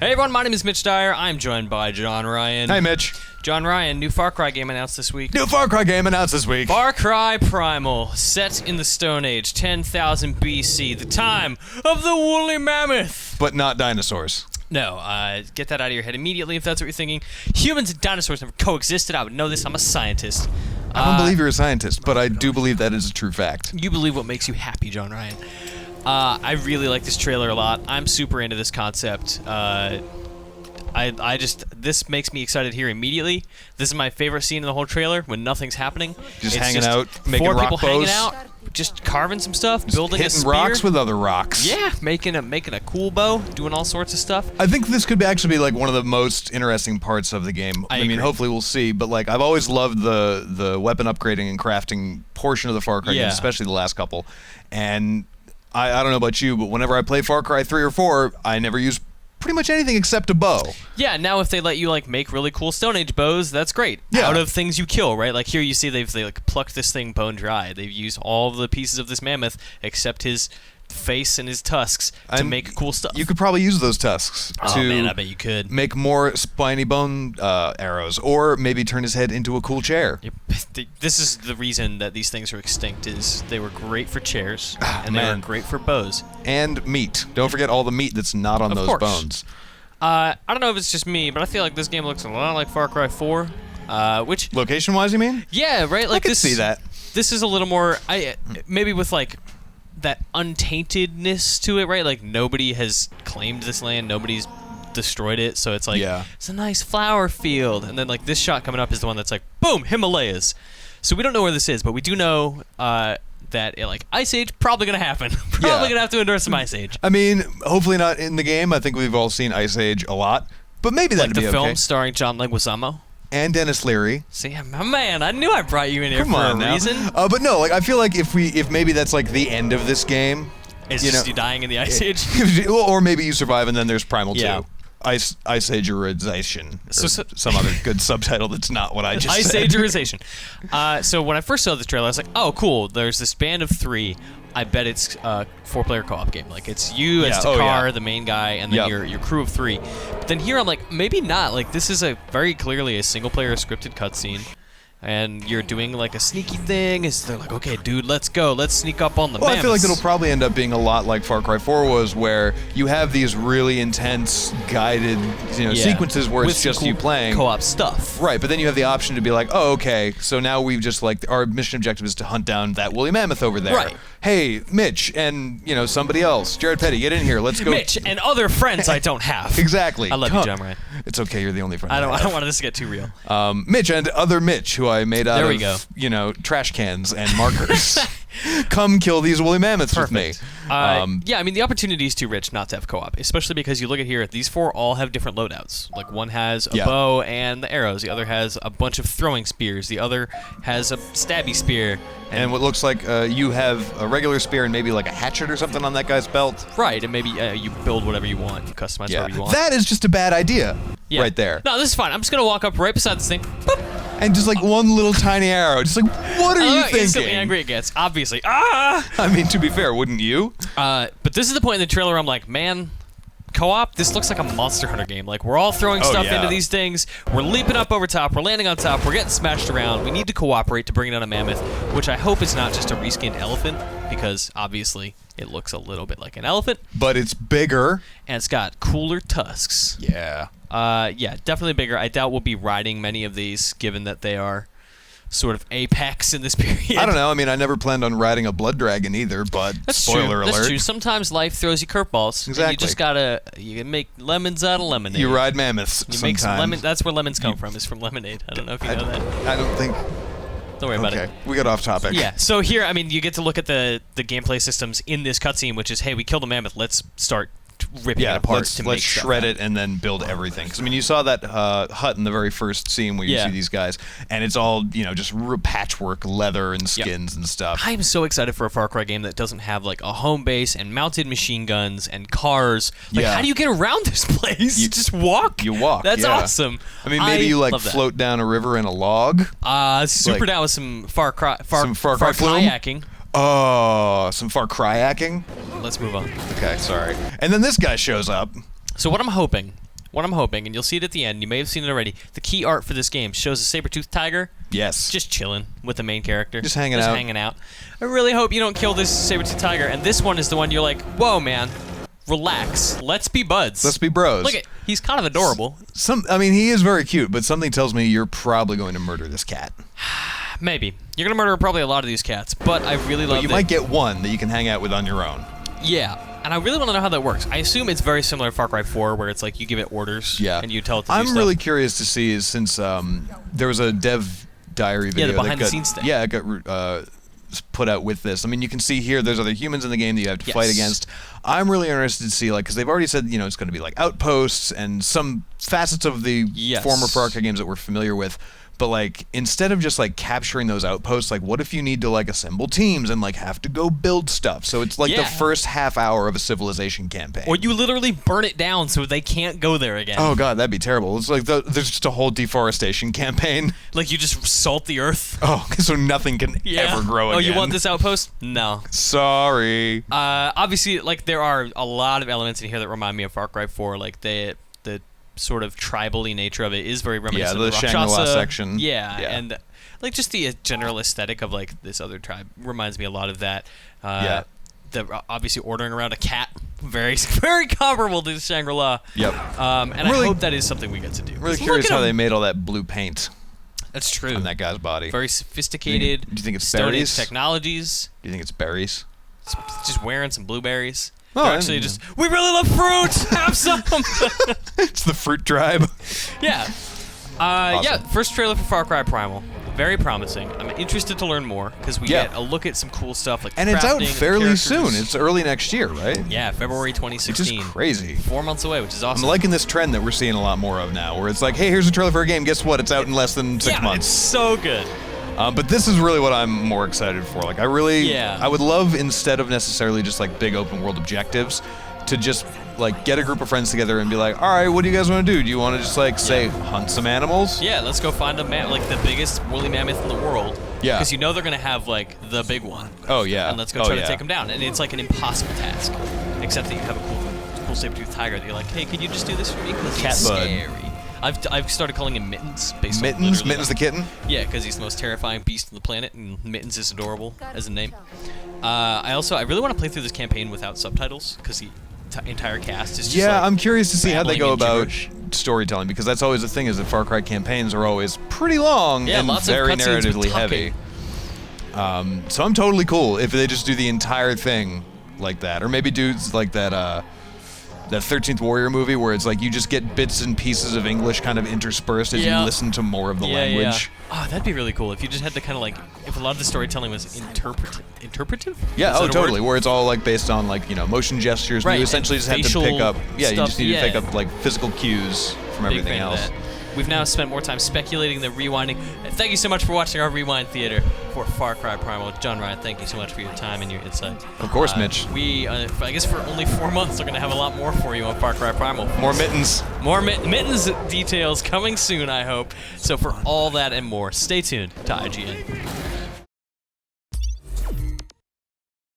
Hey everyone, my name is Mitch Dyer. I'm joined by John Ryan. Hey Mitch. John Ryan, new Far Cry game announced this week. New Far Cry game announced this week. Far Cry Primal, set in the Stone Age, 10,000 BC, the time of the woolly mammoth. But not dinosaurs. No, get that out of your head immediately if that's what you're thinking. Humans and dinosaurs never coexisted. I would know this. I'm a scientist. I don't believe you're a scientist, but I do believe that is a true fact. You believe what makes you happy, John Ryan. I really like this trailer a lot. I'm super into this concept. This makes me excited here immediately. This is my favorite scene in the whole trailer when nothing's happening. Just hanging out, making four rock people bows. hanging out, just carving some stuff, building a Hitting spear. rocks with other rocks. Yeah, making a cool bow, doing all sorts of stuff. I think this could actually be like one of the most interesting parts of the game. I mean, agree. hopefully we'll see, but like I've always loved the weapon upgrading and crafting portion of the Far Cry games, especially the last couple. And I don't know about you, but whenever I play Far Cry 3 or 4, I never use pretty much anything except a bow. Yeah, now if they let you like make really cool Stone Age bows, that's great. Yeah. Out of things you kill, right? Like here you see they like plucked this thing bone dry. They've used all of the pieces of this mammoth except his face and his tusks to make cool stuff. You could probably use those tusks Oh to man, I bet you could. make more spiny bone arrows, or maybe turn his head into a cool chair. Yep. This is the reason that these things are extinct, is they were great for chairs and they man. were great for bows. And meat. Don't forget all the meat that's not on those course. bones. I don't know if it's just me, but I feel like this game looks a lot like Far Cry 4, which Location-wise, you mean? yeah, right. Like I can this, see that. This is a little more, maybe with like that untaintedness to it, right? Like nobody has claimed this land, nobody's destroyed it, so it's like it's a nice flower field. And then like this shot coming up is the one that's like boom, Himalayas. So we don't know where this is, but we do know that like Ice Age probably gonna happen. Probably gonna have to endure some Ice Age. I mean, hopefully not in the game. I think we've all seen Ice Age a lot, but maybe that'd Like be the okay. film starring John Leguizamo. And Dennis Leary. See, my man, I knew I brought you in here Come for on a now. reason. But no, like I feel like if maybe that's like the end of this game, It's just you dying in the Ice Age. or maybe you survive and then there's Primal 2. Yeah. Ice Ageization. So- Some other good subtitle that's not what I just Ice said. Ageization. So when I first saw the trailer, I was like, oh, cool. There's this band of 3. I bet it's a 4-player co-op game. Like, it's you as Takar, the main guy, and then your crew of 3. But then here I'm like, maybe not. Like, this is very clearly a single-player scripted cutscene. And you're doing like a sneaky thing. They're like, okay, dude, let's go. Let's sneak up on the Well, I feel like mammoths. it'll probably end up being a lot like Far Cry 4 was, where you have these really intense guided, sequences where With it's some just cool you playing co-op stuff. Right, but then you have the option to be like, oh, okay, so now we've just like our mission objective is to hunt down that woolly mammoth over there. Right. Hey, Mitch, and somebody else, Jared Petty, get in here. Let's go. Mitch and other friends I don't have. Exactly. I love you, John Ryan. It's okay, you're the only friend. I don't want this to get too real. Mitch and other Mitch, who I made out There of we go. Trash cans and markers. Come kill these woolly mammoths with me. Yeah, I mean, the opportunity is too rich not to have co-op, especially because you look at here, these 4 all have different loadouts. Like, one has a bow and the arrows, the other has a bunch of throwing spears, the other has a stabby spear. And what looks like you have a regular spear and maybe like a hatchet or something on that guy's belt. Right, and maybe you build whatever you want, you customize whatever you want. That is just a bad idea right there. No, this is fine. I'm just going to walk up right beside this thing. Boop. And just like one little tiny arrow. Just like, what are you thinking? Instantly angry it gets, obviously. Ah! I mean, to be fair, wouldn't you? But this is the point in the trailer where I'm like, man, co-op, this looks like a Monster Hunter game. Like, we're all throwing stuff into these things. We're leaping up over top. We're landing on top. We're getting smashed around. We need to cooperate to bring down a mammoth, which I hope is not just a reskinned elephant, because obviously it looks a little bit like an elephant. But it's bigger. And it's got cooler tusks. Yeah. Yeah, definitely bigger. I doubt we'll be riding many of these, given that they are sort of apex in this period. I don't know. I mean, I never planned on riding a blood dragon either, but spoiler alert. That's true. Sometimes life throws you curveballs. Exactly. And you just gotta can make lemons out of lemonade. You ride mammoths You make some sometimes. lemon. That's where lemons come from. Is from lemonade. I don't know if you know that. I don't think. Don't worry about it. Okay, we got off topic. Yeah. So here, I mean, you get to look at the gameplay systems in this cutscene, which is, hey, we killed a mammoth. Let's start ripping it apart let's make shred it and then build everything. Because I mean, you saw that hut in the very first scene where you see these guys, and it's all just patchwork leather and skins and stuff. I'm so excited for a Far Cry game that doesn't have like a home base and mounted machine guns and cars. Like, how do you get around this place? You just walk. You walk. That's awesome. I mean, maybe you like float down a river in a log. Super down with some Far Cry flume? kayaking. Oh, some Far Cry-acking? Let's move on. Okay, sorry. And then this guy shows up. So what I'm hoping what I'm hoping, and you'll see it at the end, you may have seen it already, the key art for this game shows a saber-toothed tiger. Yes. Just chilling with the main character. Just hanging out. I really hope you don't kill this saber-toothed tiger, and this one is the one you're like, whoa, man, relax. Let's be buds. Let's be bros. Look at, he's kind of adorable. I mean, he is very cute, but something tells me you're probably going to murder this cat. Maybe. You're going to murder probably a lot of these cats, but I really love it. But you might get one that you can hang out with on your own. Yeah. And I really want to know how that works. I assume it's very similar to Far Cry 4, where it's like you give it orders and you tell it to do stuff. I'm really curious to see, since there was a dev diary video the behind-the-scenes stuff. Yeah, it got put out with this. I mean, you can see here there's other humans in the game that you have to fight against. I'm really interested to see, like, because they've already said, you know, it's going to be like outposts and some facets of the former Far Cry games that we're familiar with. But, like, instead of just, like, capturing those outposts, like, what if you need to, like, assemble teams and, like, have to go build stuff? So it's, like, the first half hour of a Civilization campaign. Or you literally burn it down so they can't go there again. Oh, God, that'd be terrible. It's like there's just a whole deforestation campaign. Like, you just salt the earth. Oh, so nothing can ever grow again. Oh, you want this outpost? No. Sorry. Obviously, like, there are a lot of elements in here that remind me of Far Cry 4, like, the sort of tribal-y nature of it is very reminiscent of the Shangri-La section. Yeah, and like just the general aesthetic of like this other tribe reminds me a lot of that. The obviously ordering around a cat, very very comparable to Shangri-La. Yep. And I hope that is something we get to do. I'm really curious how they made all that blue paint. That's true. On that guy's body. Very sophisticated. Do you think it's Stone berries? Age technologies. Do you think it's berries? Just wearing some blueberries. Oh, actually, we really love fruit. Have some. It's the fruit tribe. Yeah. Awesome. Yeah. First trailer for Far Cry Primal. Very promising. I'm interested to learn more because we get a look at some cool stuff like and it's out fairly soon. It's early next year, right? Yeah, February 2016. Which is crazy. 4 months away, which is awesome. I'm liking this trend that we're seeing a lot more of now, where it's like, hey, here's a trailer for a game. Guess what? It's out in less than 6 months. It's so good. But this is really what I'm more excited for. Like, I would love, instead of necessarily just like big open world objectives, to just like get a group of friends together and be like, all right, what do you guys want to do? Do you want to just like say hunt some animals? Yeah, let's go find like the biggest woolly mammoth in the world. Yeah. Because you know they're gonna have like the big one. Oh yeah. And let's go try to take them down. And it's like an impossible task, except that you have a cool saber-toothed tiger that you're like, hey, can you just do this for me? Because he's scary. I've started calling him Mittens. Mittens the kitten? Yeah, because he's the most terrifying beast on the planet, and Mittens is adorable as a name. I really want to play through this campaign without subtitles, because the entire cast is just I'm curious to see how they go about gibberish. Storytelling, because that's always the thing, is that Far Cry campaigns are always pretty long and very narratively heavy. So I'm totally cool if they just do the entire thing like that, or maybe do like that 13th Warrior movie where it's like you just get bits and pieces of English kind of interspersed as you listen to more of the language. Oh, that'd be really cool if you just had to kind of like, if a lot of the storytelling was interpretive? Yeah, totally. Where it's all like based on like, you know, motion gestures. Right. You essentially just have to pick up, you just need to pick up like physical cues from Big everything fan of else. that. We've now spent more time speculating than rewinding. Thank you so much for watching our Rewind Theater for Far Cry Primal. John Ryan, thank you so much for your time and your insight. Of course, Mitch. We, I guess for only 4 months, we're going to have a lot more for you on Far Cry Primal. More mittens. More mittens details coming soon, I hope. So for all that and more, stay tuned to IGN.